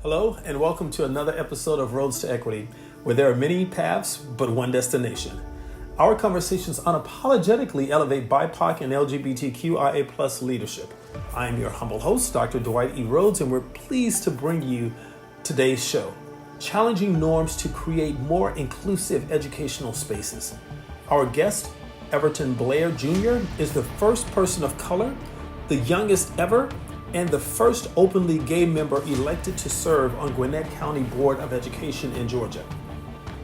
Hello, and welcome to another episode of Rhodes to Equity, where there are many paths but one destination. Our conversations unapologetically elevate BIPOC and LGBTQIA plus leadership. I am your humble host, Dr. Dwight E. Rhodes, and we're pleased to bring you today's show, challenging norms to create more inclusive educational spaces. Our guest, Everton Blair Jr., is the first person of color, the youngest ever, and the first openly gay member elected to serve on Gwinnett County Board of Education in Georgia.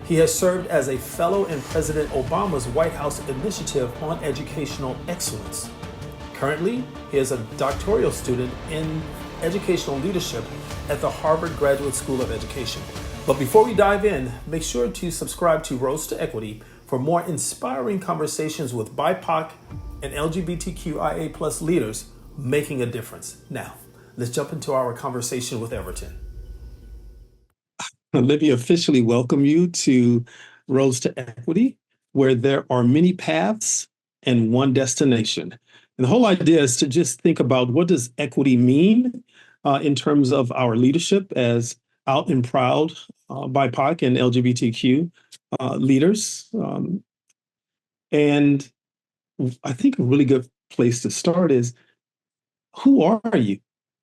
He has served as a fellow in President Obama's White House Initiative on Educational Excellence. Currently, he is a doctoral student in educational leadership at the Harvard Graduate School of Education. But before we dive in, make sure to subscribe to Rhodes to Equity for more inspiring conversations with BIPOC and LGBTQIA plus leaders making a difference. Now, let's jump into our conversation with Everton. Let me officially welcome you to Rhodes to Equity, where there are many paths and one destination. And the whole idea is to just think about, what does equity mean in terms of our leadership as out and proud BIPOC and LGBTQ leaders. And I think a really good place to start is, who are you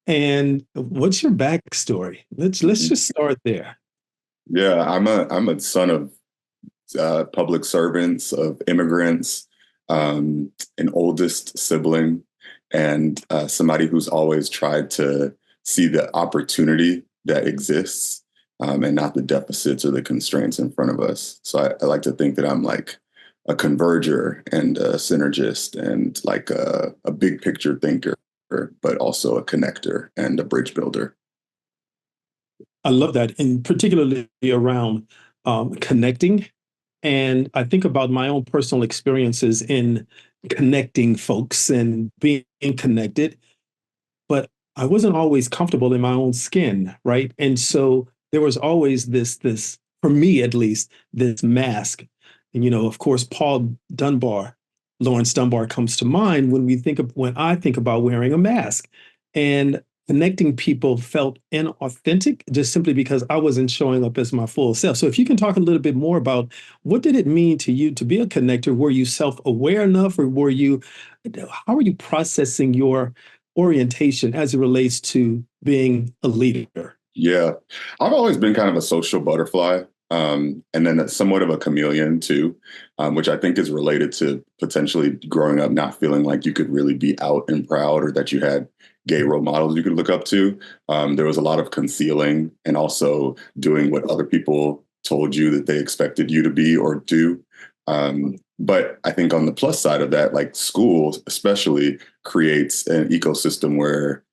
and what's your backstory? Let's just start there. Yeah, I'm a son of public servants, of immigrants, an oldest sibling, and somebody who's always tried to see the opportunity that exists and not the deficits or the constraints in front of us. So I like to think that I'm like a converger and a synergist and like a big picture thinker, but also a connector and a bridge builder. I love that, and particularly around connecting. And I think about my own personal experiences in connecting folks and being connected, but I wasn't always comfortable in my own skin, right? And so there was always this, for me at least, this mask. And, of course, Lawrence Dunbar comes to mind when I think about wearing a mask. And connecting people felt inauthentic just simply because I wasn't showing up as my full self. So if you can talk a little bit more about, what did it mean to you to be a connector? Were you self-aware enough, or how are you processing your orientation as it relates to being a leader? Yeah, I've always been kind of a social butterfly. And then somewhat of a chameleon too, which I think is related to potentially growing up not feeling like you could really be out and proud, or that you had gay role models you could look up to. There was a lot of concealing and also doing what other people told you that they expected you to be or do. But I think on the plus side of that, like school especially creates an ecosystem where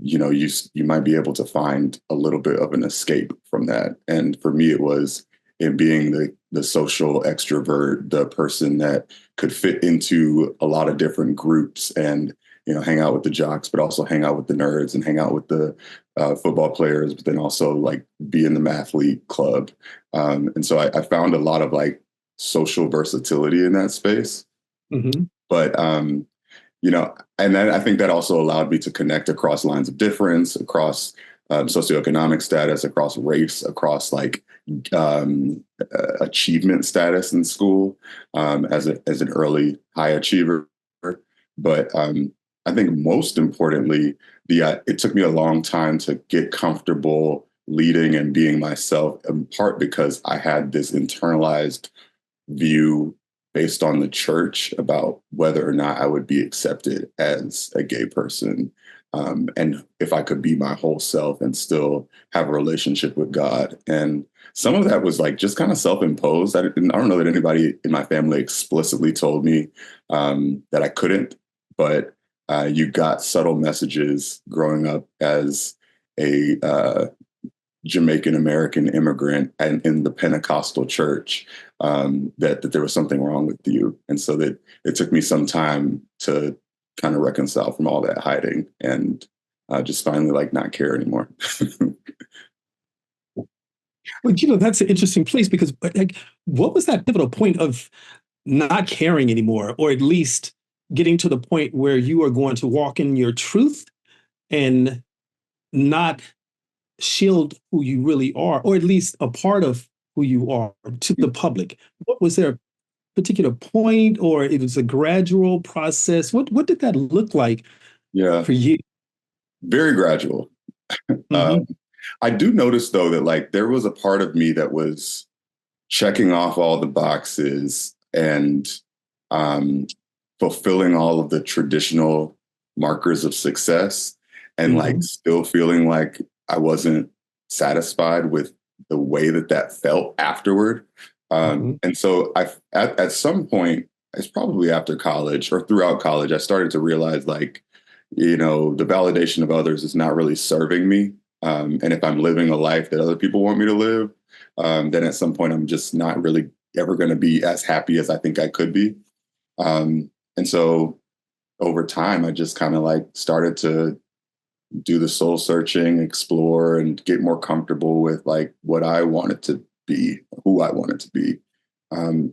you might be able to find a little bit of an escape from that. And for me, it was in being the social extrovert, the person that could fit into a lot of different groups and, hang out with the jocks, but also hang out with the nerds and hang out with the football players, but then also like be in the mathlete club. And so I found a lot of like social versatility in that space. Mm-hmm. But and then I think that also allowed me to connect across lines of difference, across socioeconomic status, across race, across like achievement status in school as an early high achiever. But I think most importantly, it took me a long time to get comfortable leading and being myself, in part because I had this internalized view based on the church about whether or not I would be accepted as a gay person. And if I could be my whole self and still have a relationship with God. And some of that was like just kind of self-imposed. I don't know that anybody in my family explicitly told me that I couldn't, but you got subtle messages growing up as a Jamaican American immigrant and in the Pentecostal church, that there was something wrong with you. And so that it took me some time to kind of reconcile from all that hiding and just finally like not care anymore. Well, that's an interesting place, because like, what was that pivotal point of not caring anymore, or at least getting to the point where you are going to walk in your truth and not shield who you really are, or at least a part of who you are to the public? What was there a particular point, or it was a gradual process? What did that look like Yeah, for you? very gradual. Hmm. Um, I do notice though that like there was a part of me that was checking off all the boxes and um, fulfilling all of the traditional markers of success, and like Hmm. still feeling like I wasn't satisfied with the way that that felt afterward. Hmm. And so at some point, it's probably after college or throughout college, I started to realize like, the validation of others is not really serving me. And if I'm living a life that other people want me to live, then at some point I'm just not really ever going to be as happy as I think I could be. And so over time, I just kind of like started to do the soul searching, explore, and get more comfortable with like what I wanted to be, who I wanted to be.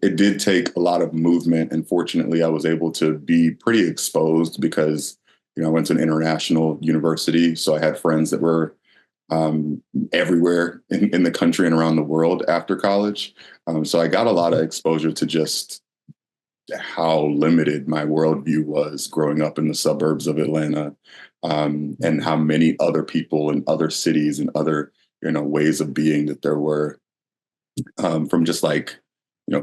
It did take a lot of movement, and fortunately, I was able to be pretty exposed because I went to an international university, so I had friends that were everywhere in the country and around the world after college. So I got a lot of exposure to just how limited my worldview was growing up in the suburbs of Atlanta, and how many other people in other cities and other ways of being that there were, from just like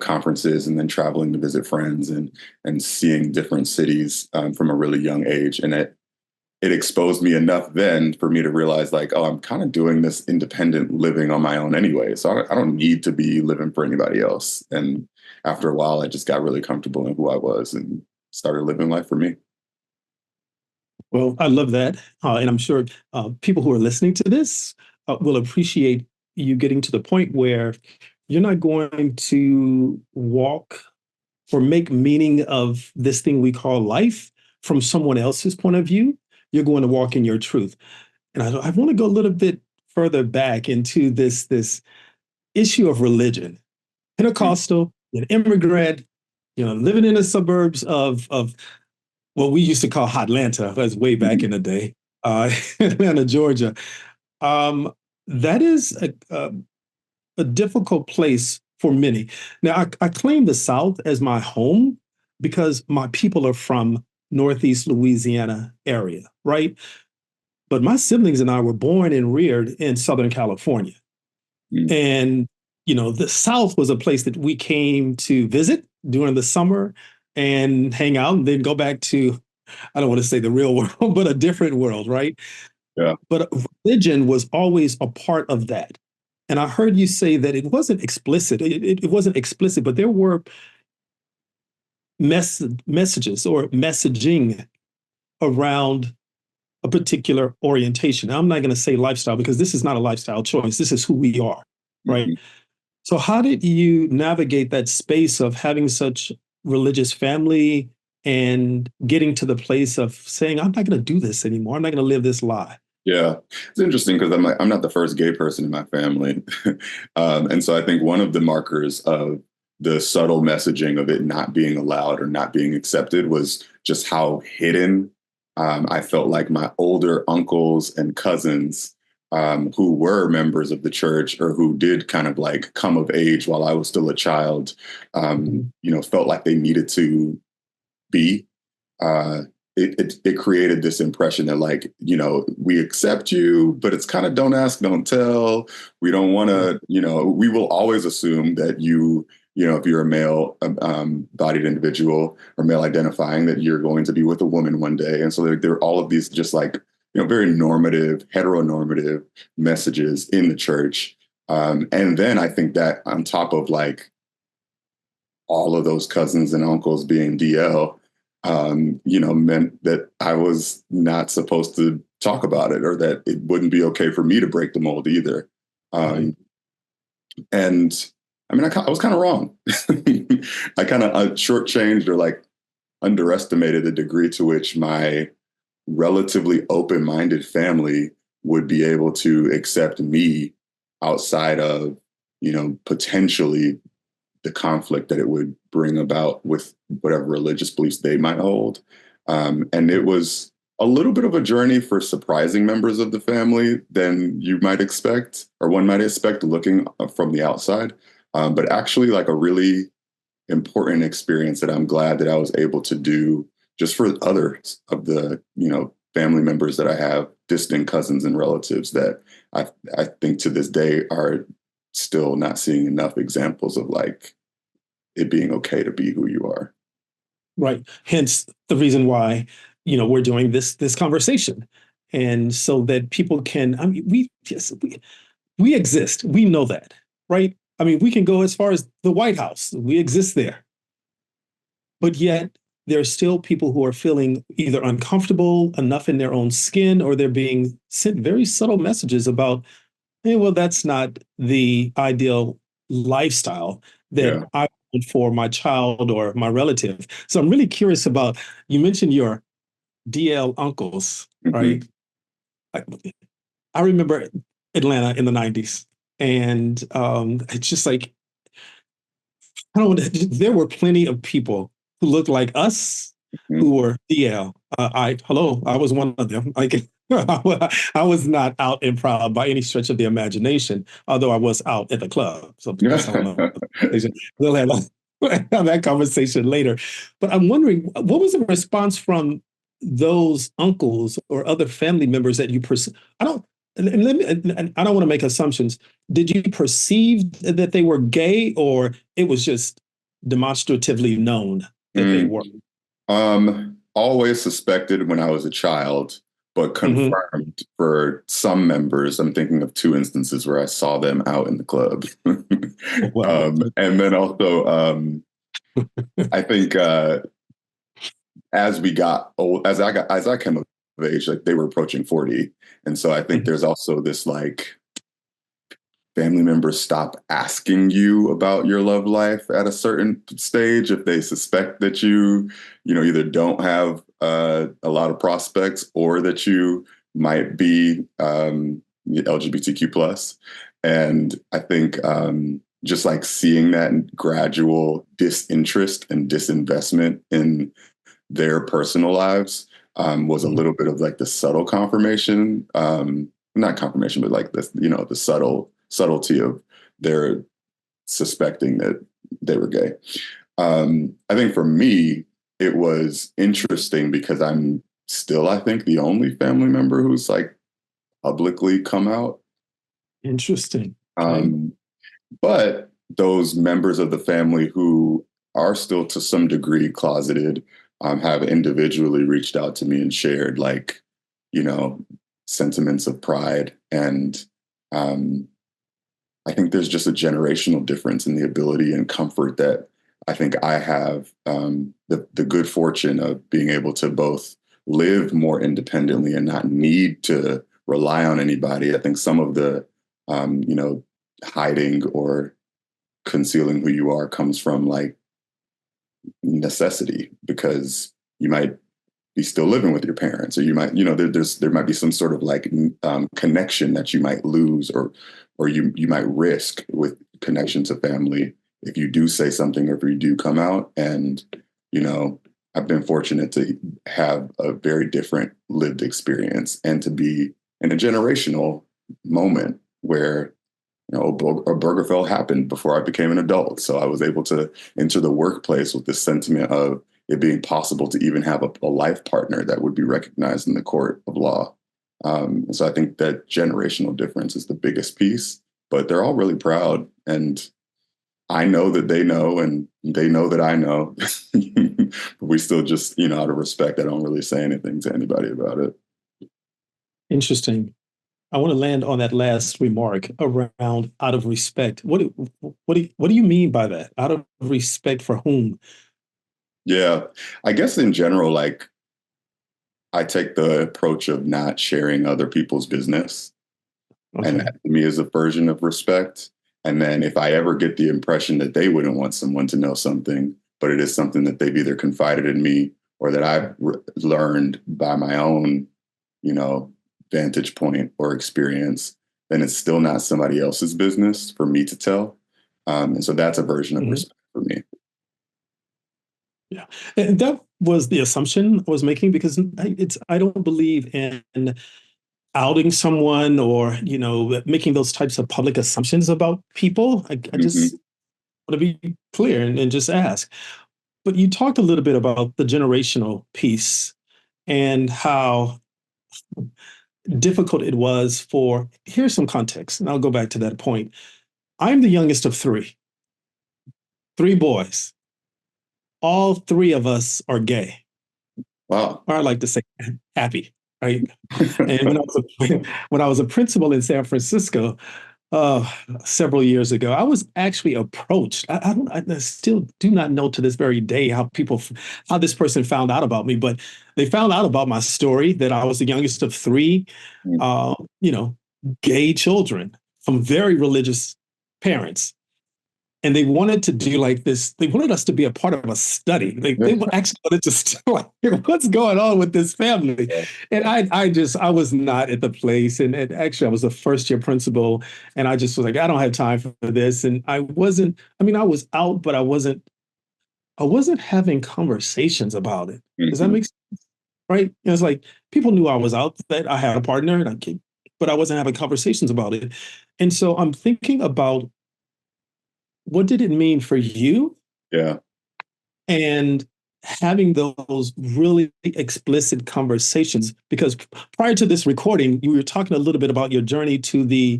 conferences and then traveling to visit friends and seeing different cities, from a really young age. And it exposed me enough then for me to realize like, oh, I'm kind of doing this independent living on my own anyway. So I don't need to be living for anybody else. And after a while, I just got really comfortable in who I was and started living life for me. Well, I love that. And I'm sure people who are listening to this will appreciate you getting to the point where you're not going to walk or make meaning of this thing we call life from someone else's point of view. You're going to walk in your truth. And I want to go a little bit further back into this issue of religion. Pentecostal, an immigrant, living in the suburbs of what we used to call Hotlanta. That's way back in the day, Atlanta, Georgia. Um, that is a difficult place for many. Now, I claim the South as my home because my people are from Northeast Louisiana area, right? But my siblings and I were born and reared in Southern California. Mm. And, the South was a place that we came to visit during the summer and hang out and then go back to, I don't want to say the real world, but a different world, right? Yeah. But religion was always a part of that. And I heard you say that it wasn't explicit. It wasn't explicit, but there were messages or messaging around a particular orientation. Now, I'm not going to say lifestyle because this is not a lifestyle choice. This is who we are, right? Mhm. So, how did you navigate that space of having such religious family and getting to the place of saying, I'm not going to do this anymore. I'm not going to live this lie? Yeah, it's interesting because I'm not the first gay person in my family, and so I think one of the markers of the subtle messaging of it not being allowed or not being accepted was just how hidden, I felt like my older uncles and cousins, who were members of the church or who did kind of like come of age while I was still a child, Mhm. felt like they needed to be. uh, it created this impression that like we accept you, but it's kind of don't ask, don't tell. We don't want to, we will always assume that if you're a male bodied individual or male identifying, that you're going to be with a woman one day. And so there are all of these just like very normative, heteronormative messages in the church. And then I think that on top of like all of those cousins and uncles being DL, meant that I was not supposed to talk about it or that it wouldn't be okay for me to break the mold either. Right. Um, and I mean, I was kind of wrong. I kind of shortchanged or like underestimated the degree to which my relatively open-minded family would be able to accept me outside of, potentially the conflict that it would bring about with whatever religious beliefs they might hold. And it was a little bit of a journey for surprising members of the family than you might expect, or one might expect looking from the outside. But actually, like a really important experience that I'm glad that I was able to do just for others of the, family members that I have, distant cousins and relatives that I think to this day are still not seeing enough examples of like it being okay to be who you are. Right. Hence the reason why, we're doing this conversation. And so that people can, I mean, we exist. We know that, right? I mean, we can go as far as the White House. We exist there. But yet there are still people who are feeling either uncomfortable enough in their own skin, or they're being sent very subtle messages about, hey, well, that's not the ideal lifestyle that Yeah. I want for my child or my relative. So I'm really curious about, you mentioned your DL uncles, Hmm. right? I, I remember Atlanta in the 90s. And it's just like, I don't there were plenty of people who looked like us Hmm. who were DL. I was one of them. Like, I was not out and proud by any stretch of the imagination, although I was out at the club. So that's a whole nother conversation. We'll have that conversation later. But I'm wondering, what was the response from those uncles or other family members that you I don't, and let me, I don't want to make assumptions. Did you perceive that they were gay, or it was just demonstratively known that they were? Always suspected when I was a child, but Hmm. confirmed for some members. I'm thinking of two instances where I saw them out in the club. Well, And then also, I think as we got old, as I came of age, like they were approaching 40, and so I think there's also this like family members stop asking you about your love life at a certain stage if they suspect that either don't have a lot of prospects or that you might be LGBTQ plus. And I think just like seeing that gradual disinterest and disinvestment in their personal lives was a little bit of like the subtle confirmation, not confirmation, but like the subtlety of their suspecting that they were gay. I think for me, it was interesting because I'm still, I think, the only family member who's like publicly come out. interesting. Okay. Um, but those members of the family who are still to some degree closeted have individually reached out to me and shared like, you know, sentiments of pride. And um, I think there's just a generational difference in the ability and comfort that I think I have the good fortune of being able to both live more independently and not need to rely on anybody. I think some of the, hiding or concealing who you are comes from like necessity because you might be still living with your parents, or you might, there might be some sort of like connection that you might lose, or you might risk with connection to family if you do say something or if you do come out. And I've been fortunate to have a very different lived experience and to be in a generational moment where Obergefell happened before I became an adult. So I was able to enter the workplace with this sentiment of it being possible to even have a life partner that would be recognized in the court of law. And so I think that generational difference is the biggest piece, but they're all really proud. And I know that they know, and they know that I know. But we still just, out of respect, I don't really say anything to anybody about it. Interesting. I want to land on that last remark around out of respect. What do you mean by that? Out of respect for whom? Yeah. I guess in general, like I take the approach of not sharing other people's business. And Okay. that to me is a version of respect. And then if I ever get the impression that they wouldn't want someone to know something, but it is something that they've either confided in me or that I've learned by my own, vantage point or experience, then it's still not somebody else's business for me to tell. And so that's a version of Mhm. respect for me. Yeah. And that was the assumption I was making, because I don't believe in outing someone or, making those types of public assumptions about people. I Hmm. just want to be clear and just ask. But you talked a little bit about the generational piece and how difficult it was for, here's some context, and I'll go back to that point. I'm the youngest of three boys. All three of us are gay, Wow. or I like to say happy, right? And when I was a principal in San Francisco, uh, several years ago, I was actually approached. I still do not know to this very day how this person found out about me, but they found out about my story that I was the youngest of three, Mm. uh, you know, gay children from very religious parents. And they wanted to do like this. They wanted us to be a part of a study. They actually wanted to like, what's going on with this family? And I was not at the place. And actually, I was a first year principal, and I just was like, I don't have time for this. And I wasn't. I mean, I was out, but I wasn't. I wasn't having conversations about it. Does that Hmm. make sense? Right? And it's like people knew I was out, that I had a partner, but I wasn't having conversations about it. And so I'm thinking about, what did it mean for you, Yeah. and having those really explicit conversations? Because prior to this recording, you were talking a little bit about your journey to the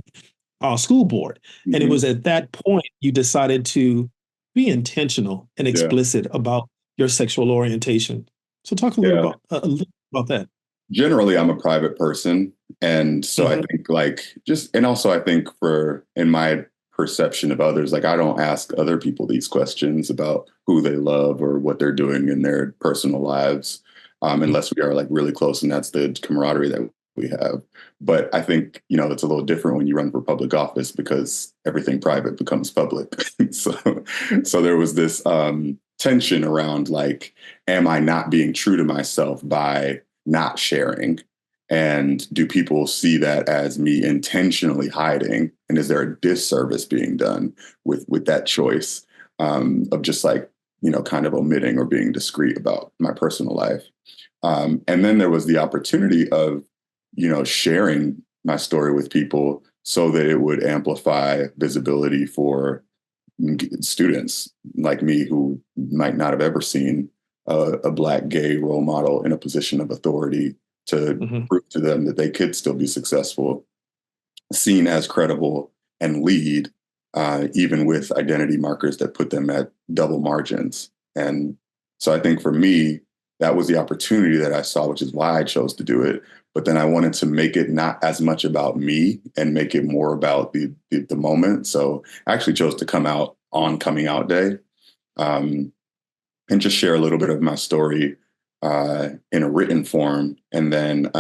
school board. And it Hmm. was at that point you decided to be intentional and Yeah. explicit about your sexual orientation. So talk Yeah. a little about that. Generally, I'm a private person. And so I Hmm. think like just, and also I think for in my perception of others, like I don't ask other people these questions about who they love or what they're doing in their personal lives, unless we are like really close, and that's the camaraderie that we have. But I think, it's a little different when you run for public office because everything private becomes public. so, so there was this tension around like, am I not being true to myself by not sharing? And do people see that as me intentionally hiding? And is there a disservice being done with that choice of just like, kind of omitting or being discreet about my personal life? And then there was the opportunity of, sharing my story with people so that it would amplify visibility for students like me who might not have ever seen a Black gay role model in a position of authority, to Hmm. prove to them that they could still be successful, seen as credible, and lead, even with identity markers that put them at double margins. And so I think for me, that was the opportunity that I saw, which is why I chose to do it. But then I wanted to make it not as much about me and make it more about the moment. So I actually chose to come out on coming out day, um, and just share a little bit of my story in a written form. And then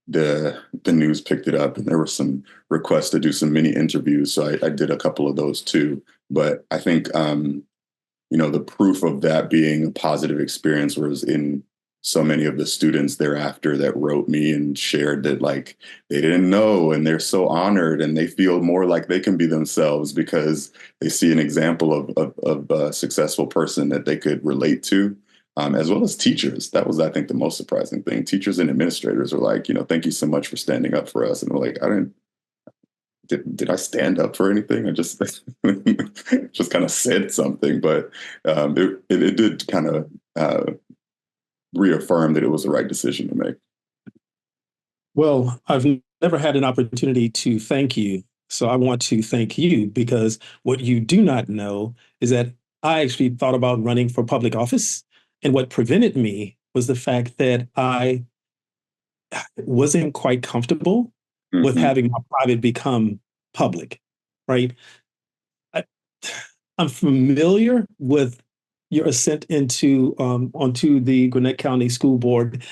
the news picked it up, and there were some requests to do some mini interviews. So I did a couple of those too. But I think the proof of that being a positive experience was in so many of the students thereafter that wrote me and shared that like they didn't know, and they're so honored, and they feel more like they can be themselves because they see an example of a successful person that they could relate to, as well as teachers. That was, I think, the most surprising thing. Teachers and administrators were like, thank you so much for standing up for us. And we're like, I didn't, did I stand up for anything? I just just kind of said something, but it did kind of reaffirm that it was the right decision to make. Well, I've never had an opportunity to thank you. So I want to thank you, because what you do not know is that I actually thought about running for public office. And what prevented me was the fact that I wasn't quite comfortable with Hmm. having my private become public, right? I, I'm familiar with your ascent onto the Gwinnett County School Board,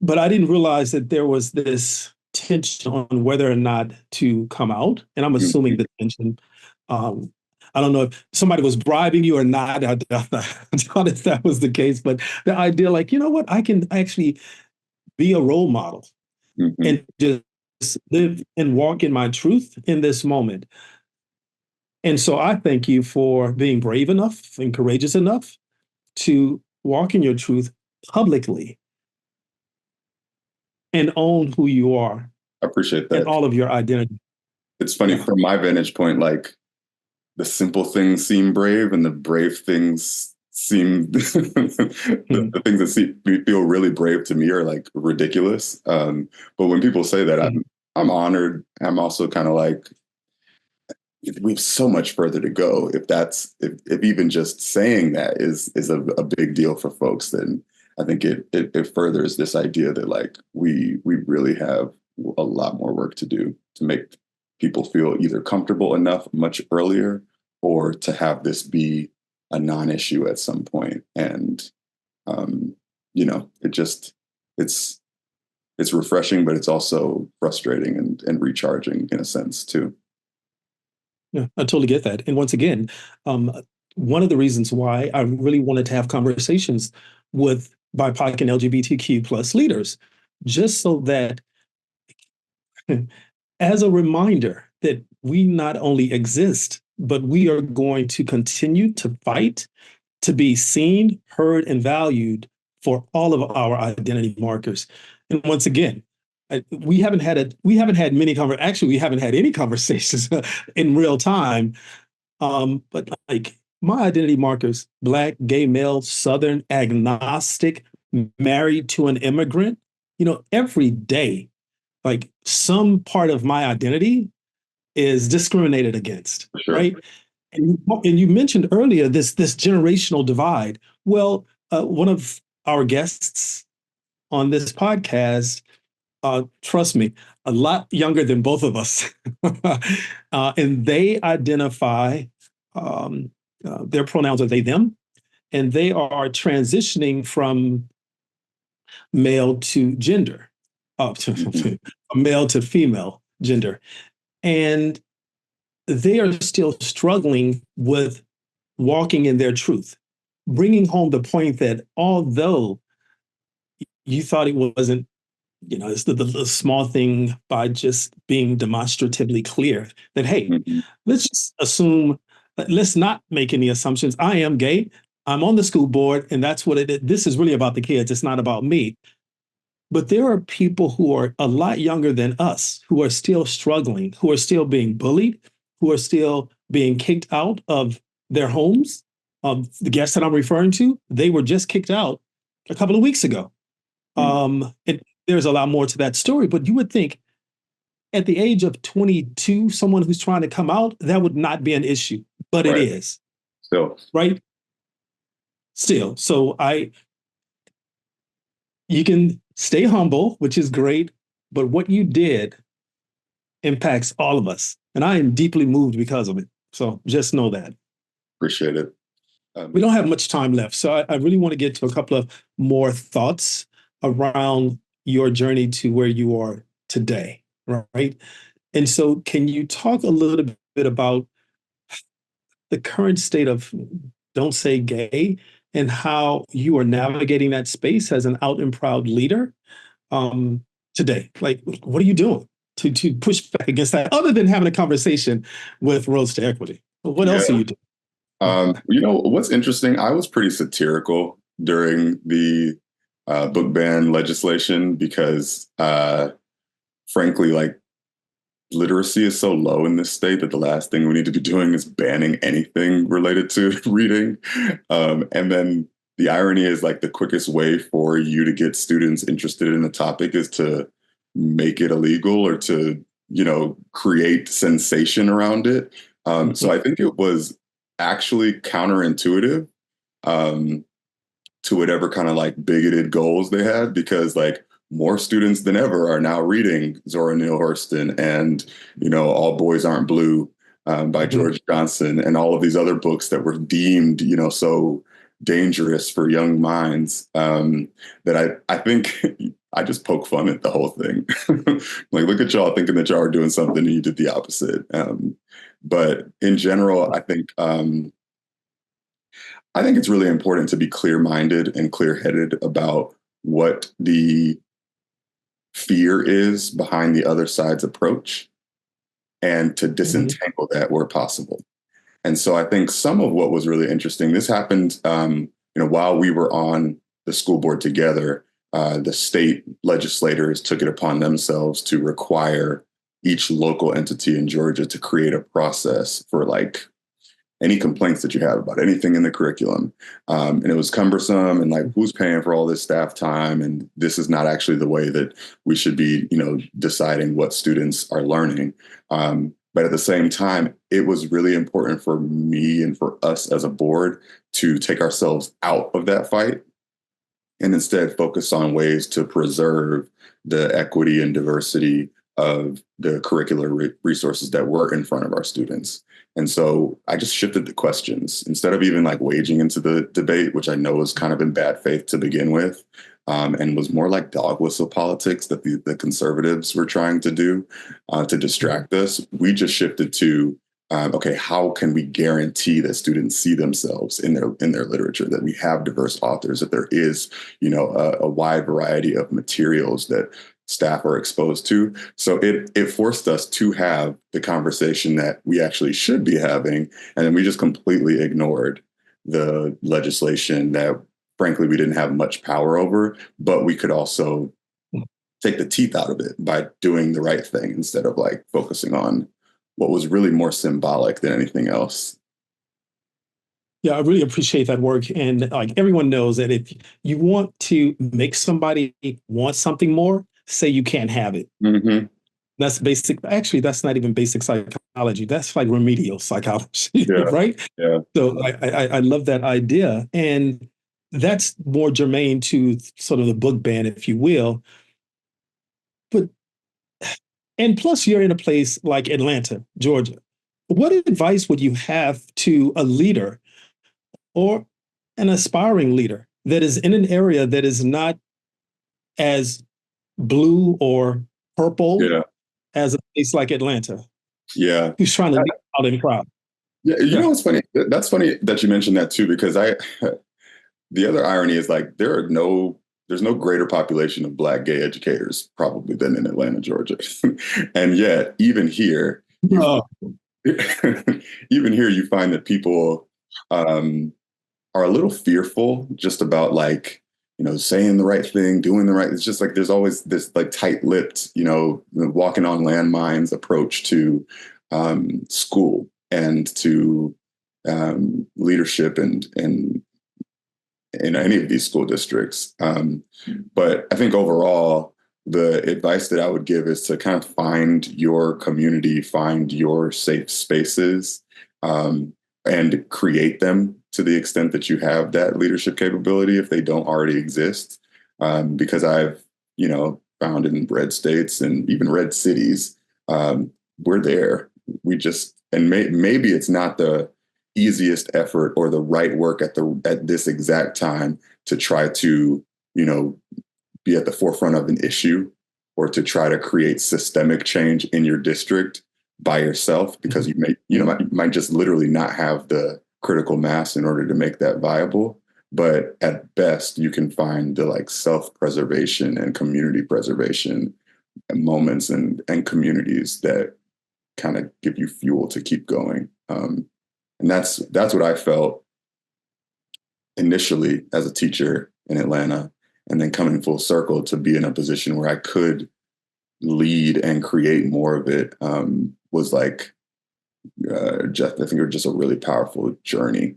but I didn't realize that there was this tension on whether or not to come out. And I'm assuming Hmm. the tension, um, I don't know if somebody was bribing you or not. I doubt if that was the case, but the idea, like, you know what, I can actually be a role model Hmm. and just live and walk in my truth in this moment. And so I thank you for being brave enough and courageous enough to walk in your truth publicly and own who you are I appreciate and that. all of your identity. It's funny Yeah. from my vantage point, like the simple things seem brave and the brave things seem the things that feel really brave to me are like ridiculous. But when people say that, I'm honored. I'm also kind of like, we have so much further to go. If even just saying that is a big deal for folks, then I think it furthers this idea that like we really have a lot more work to do to make people feel either comfortable enough much earlier, or to have this be a non-issue at some point. And it's it's refreshing, but it's also frustrating and recharging in a sense too. Yeah, I totally get that. And once again, um, one of the reasons why I really wanted to have conversations with BIPOC and LGBTQ plus leaders, just so that as a reminder that we not only exist, but we are going to continue to fight to be seen, heard, and valued for all of our identity markers. And once again, we haven't had many actually we haven't had any conversations in real time. But like my identity markers: Black, gay male, Southern, agnostic, married to an immigrant. Every day, like some part of my identity is discriminated against, For sure. right? And you mentioned earlier this generational divide. Well, one of our guests on this podcast, trust me, a lot younger than both of us, and they identify their pronouns are they them, and they are transitioning from male to gender, Mhm. male to female gender, and they are still struggling with walking in their truth, bringing home the point that although you thought it wasn't, it's the small thing by just being demonstratively clear that, hey, Mhm. let's just assume, let's not make any assumptions. I am gay. I'm on the school board, and that's what it is. This is really about the kids. It's not about me. But there are people who are a lot younger than us who are still struggling, who are still being bullied, who are still being kicked out of their homes. The guests that I'm referring to, they were just kicked out a couple of weeks ago. Mhm. And there's a lot more to that story, but you would think at the age of 22, someone who's trying to come out, that would not be an issue, but it Right. is, So right? Still. You can stay humble, which is great, but what you did impacts all of us. And I am deeply moved because of it. So just know that. appreciate it. We don't have much time left. So I really want to get to a couple of more thoughts around your journey to where you are today, right? And so, can you talk a little bit about the current state of Don't Say Gay and how you are navigating that space as an out and proud leader um, today? Like, what are you doing to push back against that, other than having a conversation with Rhodes to Equity? What Yeah. else are you doing? What's interesting, I was pretty satirical during the book ban legislation because, frankly, like literacy is so low in this state that the last thing we need to be doing is banning anything related to reading. And then the irony is like the quickest way for you to get students interested in a topic is to make it illegal or to, create sensation around it. So I think it was actually counterintuitive um, to whatever kind of like bigoted goals they had, because like more students than ever are now reading Zora Neale Hurston and All Boys Aren't Blue by George Johnson and all of these other books that were deemed so dangerous for young minds, that I think I just poke fun at the whole thing. Like, look at y'all thinking that y'all are doing something and you did the opposite. But in general, I think it's really important to be clear-minded and clear-headed about what the fear is behind the other side's approach and to disentangle that where possible. And so I think some of what was really interesting, this happened while we were on the school board together, the state legislators took it upon themselves to require each local entity in Georgia to create a process for like any complaints that you have about anything in the curriculum. And it was cumbersome and like, who's paying for all this staff time? And this is not actually the way that we should be, deciding what students are learning. But at the same time, it was really important for me and for us as a board to take ourselves out of that fight and instead focus on ways to preserve the equity and diversity of the curricular resources that were in front of our students. And so I just shifted the questions instead of even like waging into the debate, which I know was kind of in bad faith to begin with, and was more like dog whistle politics that the conservatives were trying to do to distract us. We just shifted to, okay, how can we guarantee that students see themselves in their literature, that we have diverse authors, that there is, a wide variety of materials that staff are exposed to. So it forced us to have the conversation that we actually should be having. And then we just completely ignored the legislation that, frankly, we didn't have much power over, but we could also take the teeth out of it by doing the right thing instead of like focusing on what was really more symbolic than anything else. Yeah, I really appreciate that work. And like everyone knows that if you want to make somebody want something more, say you can't have it. Mm-hmm. That's basic. Actually, that's not even basic psychology. That's like remedial psychology, Yeah. right? Yeah. So I love that idea. And that's more germane to sort of the book ban, if you will. But, and plus, you're in a place like Atlanta, Georgia. What advice would you have to a leader or an aspiring leader that is in an area that is not as blue or purple as a place like Atlanta? Yeah. Who's trying to lead out in crowd? Yeah. It's funny. That's funny that you mentioned that too, because the other irony is like there's no greater population of Black gay educators probably than in Atlanta, Georgia. And yet, even here, even here, you find that people are a little fearful just about like, saying the right thing, doing the right. It's just like there's always this like tight-lipped, walking on landmines approach to school and to leadership and in any of these school districts. But I think overall, the advice that I would give is to kind of find your community, find your safe spaces, and create them to the extent that you have that leadership capability if they don't already exist. Because I've, found in red states and even red cities, we're there. We just, and maybe it's not the easiest effort or the right work at this exact time to try to, be at the forefront of an issue or to try to create systemic change in your district by yourself, because you might just literally not have the critical mass in order to make that viable. But at best, you can find the like self-preservation and community preservation moments and communities that kind of give you fuel to keep going. And that's what I felt initially as a teacher in Atlanta, and then coming full circle to be in a position where I could lead and create more of it was like, I think it was just a really powerful journey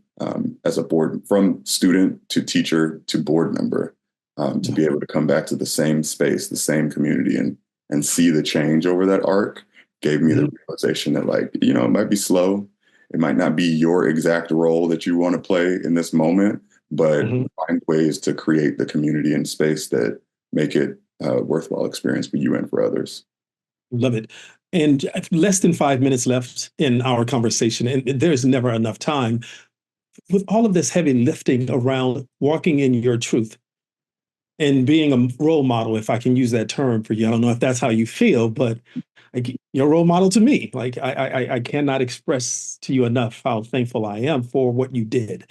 as a board, from student to teacher to board member, to be able to come back to the same space, the same community, and see the change over that arc gave me the realization that like, it might be slow. It might not be your exact role that you want to play in this moment, but find ways to create the community and space that make it a worthwhile experience for you and for others. Love it. And less than 5 minutes left in our conversation, and there's never enough time. With all of this heavy lifting around walking in your truth and being a role model, if I can use that term for you, I don't know if that's how you feel, but like, you're a role model to me. Like I cannot express to you enough how thankful I am for what you did.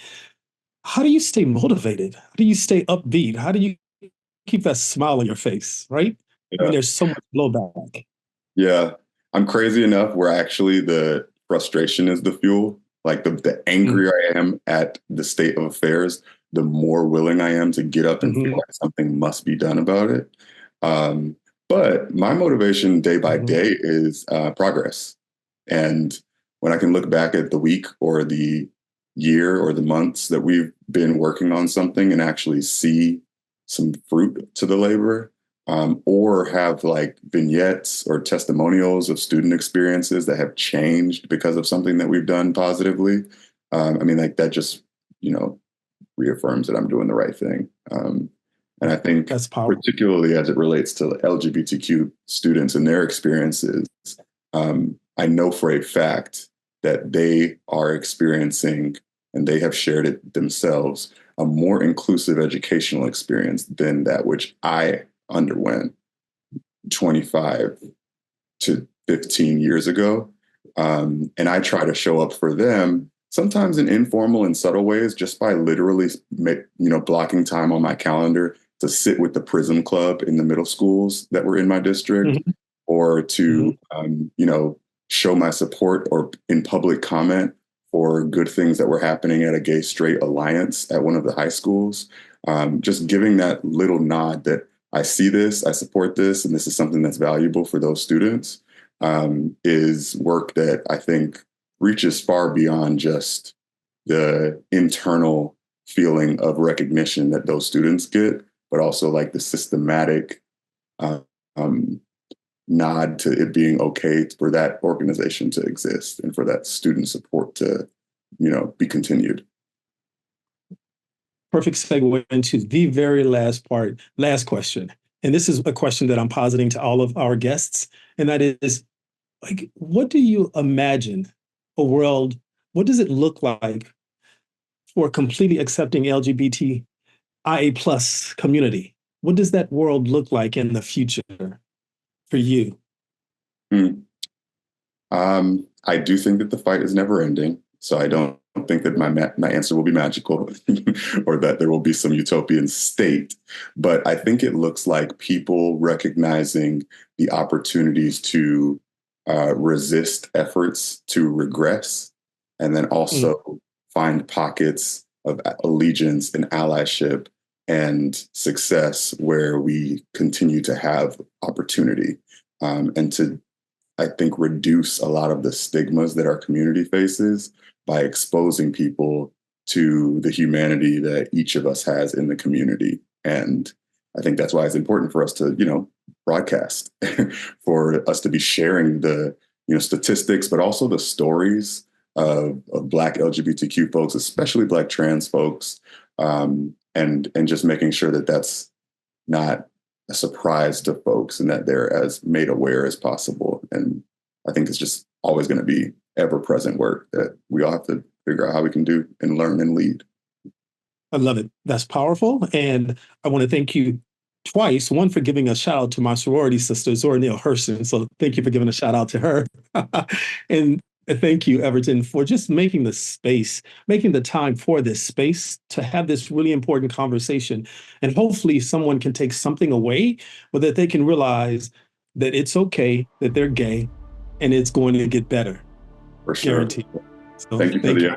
How do you stay motivated? How do you stay upbeat? How do you keep that smile on your face, right? When there's so much blowback. Yeah. I'm crazy enough where actually the frustration is the fuel. Like the angrier I am at the state of affairs, the more willing I am to get up and feel Hmm. like something must be done about it. Um, but my motivation day by Hmm. day is progress. And when I can look back at the week or the year or the months that we've been working on something and actually see some fruit to the labor, or have like vignettes or testimonials of student experiences that have changed because of something that we've done positively. I mean, like that just, you know, reaffirms that I'm doing the right thing. And I think, That's powerful. particularly as it relates to LGBTQ students and their experiences, I know for a fact that they are experiencing, and they have shared it themselves, a more inclusive educational experience than that which I underwent 25 to 15 years ago. And I try to show up for them sometimes in informal and subtle ways, just by literally blocking time on my calendar to sit with the Prism Club in the middle schools that were in my district, Hmm. or Hmm. to show my support or in public comment for good things that were happening at a gay straight alliance at one of the high schools. Just giving that little nod that I see this, I support this, and this is something that's valuable for those students, is work that I think reaches far beyond just the internal feeling of recognition that those students get, but also like the systematic uh, um, nod to it being okay for that organization to exist and for that student support to, be continued. Perfect segue into the very last part, last question. And this is a question that I'm positing to all of our guests. And that is, like, what do you imagine a world, what does it look like for completely accepting LGBTIA plus community? What does that world look like in the future for you? Hmm. I do think that the fight is never ending. So I don't think that my answer will be magical or that there will be some utopian state. But I think it looks like people recognizing the opportunities to resist efforts to regress, and then Mm. also find pockets of allegiance and allyship and success where we continue to have opportunity, and to, I think, reduce a lot of the stigmas that our community faces by exposing people to the humanity that each of us has in the community. And I think that's why it's important for us to, broadcast, for us to be sharing the, statistics, but also the stories of Black LGBTQ folks, especially Black trans folks, and just making sure that that's not a surprise to folks and that they're as made aware as possible. And I think it's just always going to be ever present work that we all have to figure out how we can do and learn and lead. I love it. That's powerful. And I want to thank you twice. One, for giving a shout out to my sorority sister, Zora Neale Hurston. So thank you for giving a shout out to her. And thank you, Everton, for just making the space, making the time for this space to have this really important conversation. And hopefully someone can take something away, but that they can realize that it's okay that they're gay and it's going to get better. For sure. Guaranteed. So Thank you for thank the you.